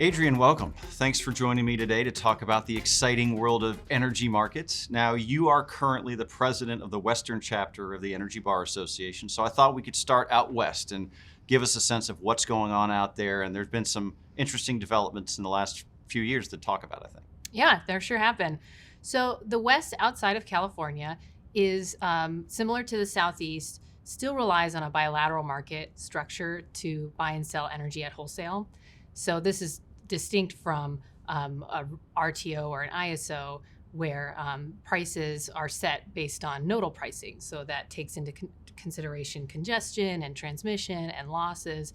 Adrienne, welcome. Thanks for joining me today to talk about the exciting world of energy markets. Now, you are currently the president of the Western chapter of the Energy Bar Association, so I thought we could start out west and give us a sense of what's going on out there. And there's been some interesting developments in the last few years to talk about, I think. Yeah, there sure have been. So the West outside of California is similar to the Southeast, still relies on a bilateral market structure to buy and sell energy at wholesale. So this is distinct from a RTO or an ISO where prices are set based on nodal pricing. So that takes into consideration congestion and transmission and losses.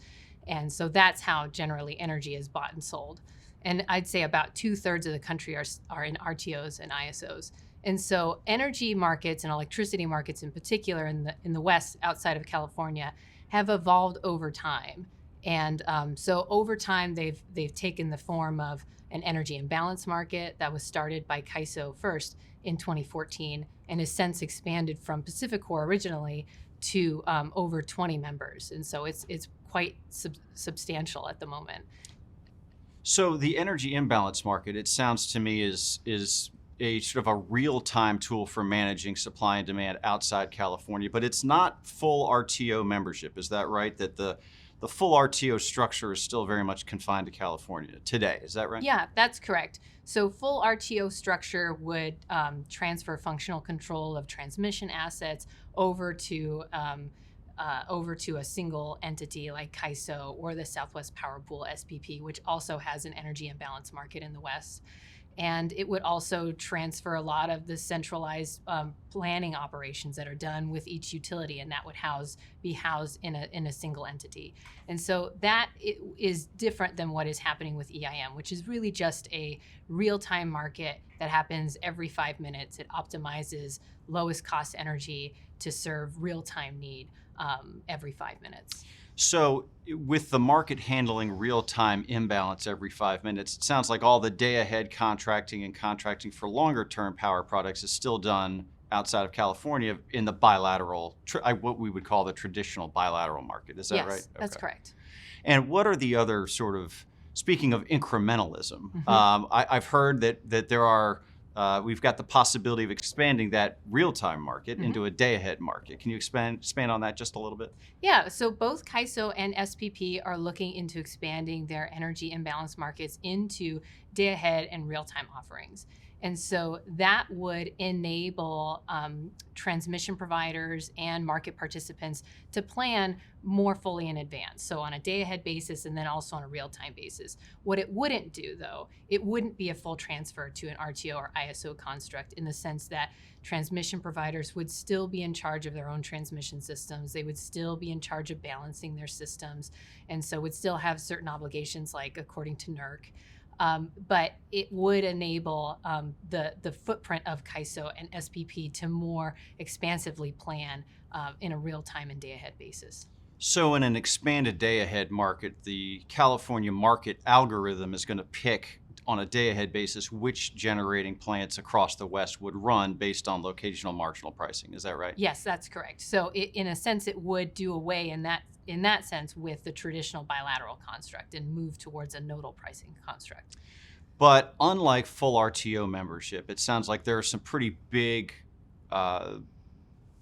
And so that's how generally energy is bought and sold. And I'd say about 2/3 of the country are in RTOs and ISOs. And so energy markets and electricity markets in particular in the West outside of California have evolved over time. And so over time, they've taken the form of an energy imbalance market that was started by CAISO first in 2014 and has since expanded from PacifiCorp originally to over 20 members. And so it's quite substantial at the moment. So the energy imbalance market, it sounds to me, is a sort of a real-time tool for managing supply and demand outside California, but it's not full RTO membership. Is that right? That the full RTO structure is still very much confined to California today. Is that right? Yeah, that's correct. So full RTO structure would transfer functional control of transmission assets over to a single entity like CAISO or the Southwest Power Pool SPP, which also has an energy imbalance market in the West. And it would also transfer a lot of the centralized planning operations that are done with each utility, and that would be housed in a single entity. And so that is different than what is happening with EIM, which is really just a real-time market that happens every 5 minutes. It optimizes lowest cost energy to serve real-time need every 5 minutes. So with the market handling real-time imbalance every 5 minutes, it sounds like all the day-ahead contracting and contracting for longer-term power products is still done outside of California in the bilateral, what we would call the traditional bilateral market. Is that right? Yes, that's correct. And what are the other sort of, speaking of incrementalism, I've heard that there are, we've got the possibility of expanding that real-time market into a day-ahead market. Can you expand on that just a little bit? Yeah, so both CAISO and SPP are looking into expanding their energy imbalance markets into day-ahead and real-time offerings. And so that would enable transmission providers and market participants to plan more fully in advance. So on a day-ahead basis and then also on a real-time basis. What it wouldn't do, though, it wouldn't be a full transfer to an RTO or ISO construct in the sense that transmission providers would still be in charge of their own transmission systems. They would still be in charge of balancing their systems, and so would still have certain obligations like according to NERC. But it would enable the footprint of CAISO and SPP to more expansively plan in a real-time and day-ahead basis. So in an expanded day-ahead market, the California market algorithm is going to pick on a day-ahead basis which generating plants across the West would run based on locational marginal pricing. Is that right? Yes, that's correct. So in a sense, it would do away in that sense with the traditional bilateral construct and move towards a nodal pricing construct. But unlike full RTO membership, it sounds like there are some pretty big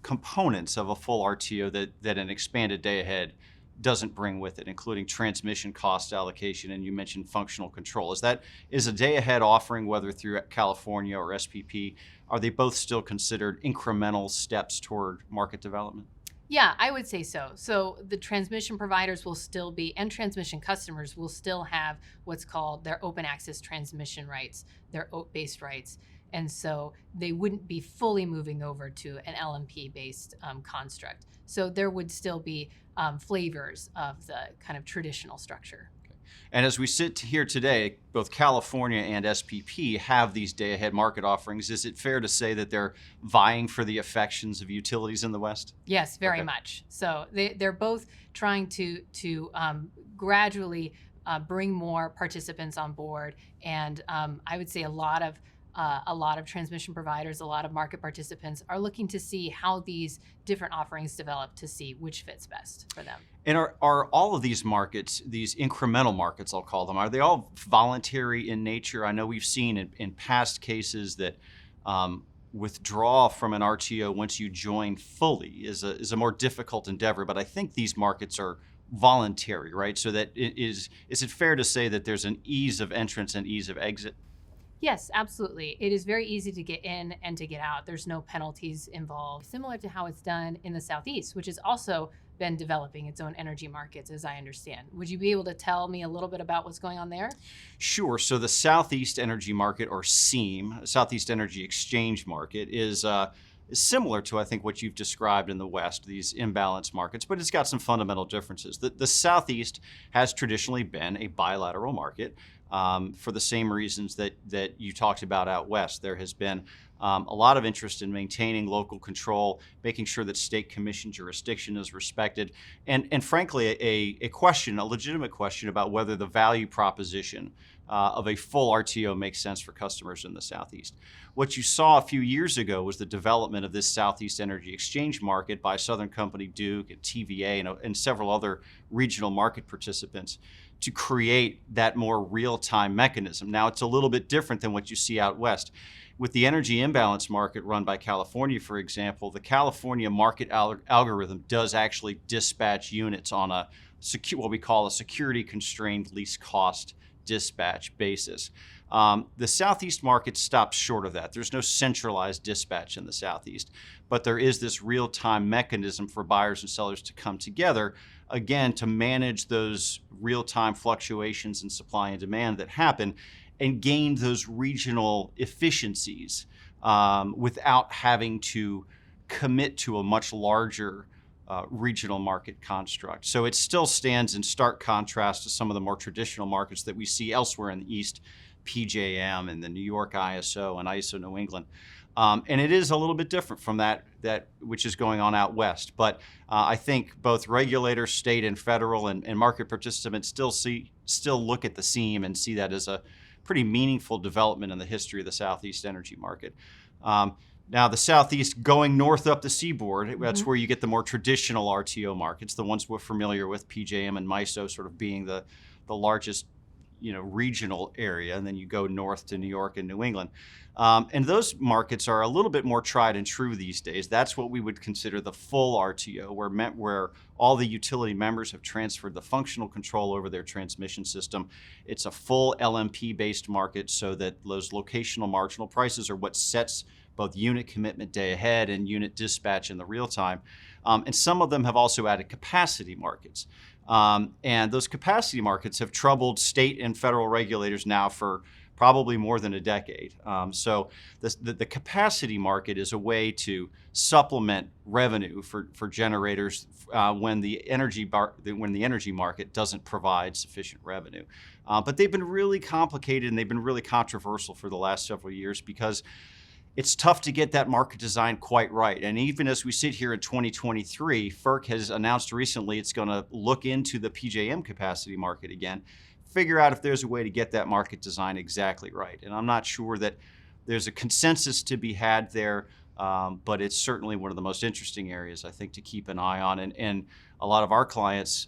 components of a full RTO that an expanded day-ahead doesn't bring with it, including transmission cost allocation, and you mentioned functional control. Is a day-ahead offering, whether through California or SPP, are they both still considered incremental steps toward market development? Yeah, I would say so. So the transmission providers will still be, and transmission customers will still have what's called their open access transmission rights, their OAT-based rights. And so they wouldn't be fully moving over to an LMP-based construct. So there would still be flavors of the kind of traditional structure. Okay. And as we sit here today, both California and SPP have these day-ahead market offerings. Is it fair to say that they're vying for the affections of utilities in the West? Yes, very much. So they're both trying to gradually bring more participants on board. And I would say a lot of a lot of transmission providers, a lot of market participants are looking to see how these different offerings develop to see which fits best for them. And are all of these markets, these incremental markets, I'll call them, are they all voluntary in nature? I know we've seen in past cases that withdraw from an RTO once you join fully is a more difficult endeavor, but I think these markets are voluntary, right? So that is it fair to say that there's an ease of entrance and ease of exit? Yes, absolutely. It is very easy to get in and to get out. There's no penalties involved, similar to how it's done in the Southeast, which has also been developing its own energy markets, as I understand. Would you be able to tell me a little bit about what's going on there? Sure. So the Southeast Energy Market, or SEAM, Southeast Energy Exchange Market, is similar to, I think, what you've described in the West, these imbalance markets, but it's got some fundamental differences. The Southeast has traditionally been a bilateral market for the same reasons that you talked about out West. There has been a lot of interest in maintaining local control, making sure that state commission jurisdiction is respected, and frankly, a legitimate question about whether the value proposition of a full RTO makes sense for customers in the Southeast. What you saw a few years ago was the development of this Southeast Energy Exchange Market by Southern Company Duke and TVA and several other regional market participants to create that more real-time mechanism. Now, it's a little bit different than what you see out West. With the energy imbalance market run by California, for example, the California market algorithm does actually dispatch units on what we call a security-constrained least cost dispatch basis. The Southeast market stops short of that. There's no centralized dispatch in the Southeast, but there is this real-time mechanism for buyers and sellers to come together, again, to manage those real-time fluctuations in supply and demand that happen and gain those regional efficiencies without having to commit to a much larger regional market construct. So it still stands in stark contrast to some of the more traditional markets that we see elsewhere in the East, PJM and the New York ISO and ISO New England. And it is a little bit different from that which is going on out West. But I think both regulators, state and federal, and market participants still look at the SEAM and see that as a pretty meaningful development in the history of the Southeast energy market. Now, the Southeast going north up the seaboard, that's where you get the more traditional RTO markets, the ones we're familiar with, PJM and MISO sort of being the largest regional area, and then you go north to New York and New England. And those markets are a little bit more tried and true these days. That's what we would consider the full RTO, where all the utility members have transferred the functional control over their transmission system. It's a full LMP-based market, so that those locational marginal prices are what sets both unit commitment day ahead and unit dispatch in the real time. And some of them have also added capacity markets. And those capacity markets have troubled state and federal regulators now for probably more than a decade. So the capacity market is a way to supplement revenue for generators when the energy market doesn't provide sufficient revenue. But they've been really complicated and they've been really controversial for the last several years because it's tough to get that market design quite right. And even as we sit here in 2023, FERC has announced recently it's going to look into the PJM capacity market again, figure out if there's a way to get that market design exactly right. And I'm not sure that there's a consensus to be had there, but it's certainly one of the most interesting areas, I think, to keep an eye on. And a lot of our clients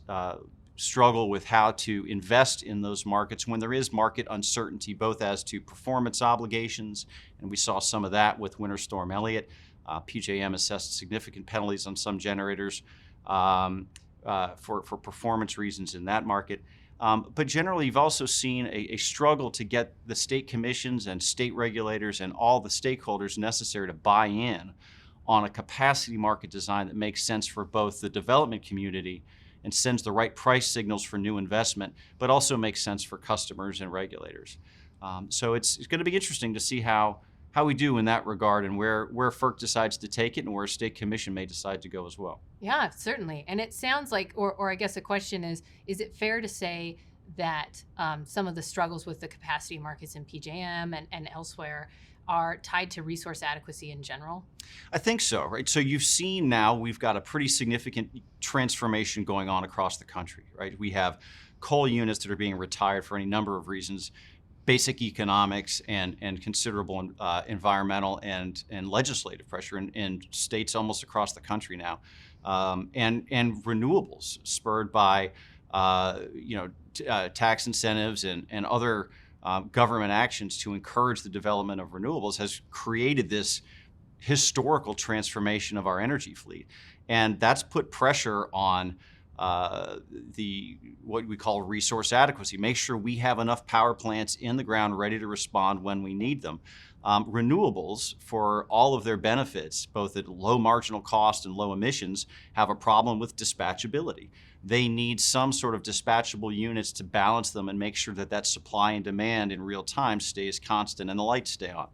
struggle with how to invest in those markets when there is market uncertainty, both as to performance obligations, and we saw some of that with Winter Storm Elliott. PJM assessed significant penalties on some generators for performance reasons in that market. But generally, you've also seen a struggle to get the state commissions and state regulators and all the stakeholders necessary to buy in on a capacity market design that makes sense for both the development community and sends the right price signals for new investment, but also makes sense for customers and regulators. So it's going to be interesting to see how we do in that regard and where FERC decides to take it and where a state commission may decide to go as well. Yeah, certainly. And it sounds like, or I guess the question is it fair to say that some of the struggles with the capacity markets in PJM and elsewhere are tied to resource adequacy in general? I think so, right? So you've seen now we've got a pretty significant transformation going on across the country, right? We have coal units that are being retired for any number of reasons. basic economics and considerable environmental and legislative pressure in states almost across the country now, and renewables spurred by tax incentives and other government actions to encourage the development of renewables has created this historical transformation of our energy fleet, and that's put pressure on what we call resource adequacy. Make sure we have enough power plants in the ground ready to respond when we need them. Renewables, for all of their benefits, both at low marginal cost and low emissions, have a problem with dispatchability. They need some sort of dispatchable units to balance them and make sure that that supply and demand in real time stays constant and the lights stay on.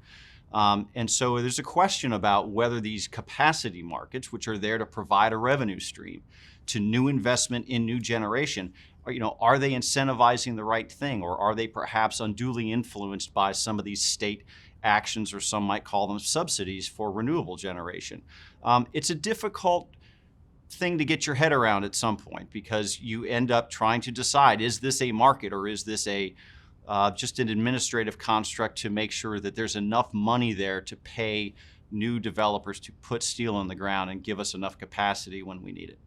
And so there's a question about whether these capacity markets, which are there to provide a revenue stream to new investment in new generation, are they incentivizing the right thing, or are they perhaps unduly influenced by some of these state actions, or some might call them subsidies for renewable generation? It's a difficult thing to get your head around at some point, because you end up trying to decide, is this a market, or is this just an administrative construct to make sure that there's enough money there to pay new developers to put steel in the ground and give us enough capacity when we need it.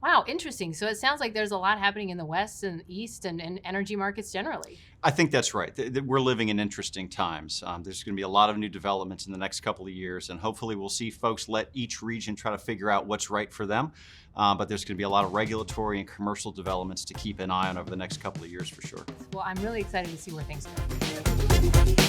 Wow, interesting. So it sounds like there's a lot happening in the West and East and energy markets generally. I think that's right. We're living in interesting times. There's going to be a lot of new developments in the next couple of years, and hopefully we'll see folks let each region try to figure out what's right for them. But there's going to be a lot of regulatory and commercial developments to keep an eye on over the next couple of years for sure. Well, I'm really excited to see where things go.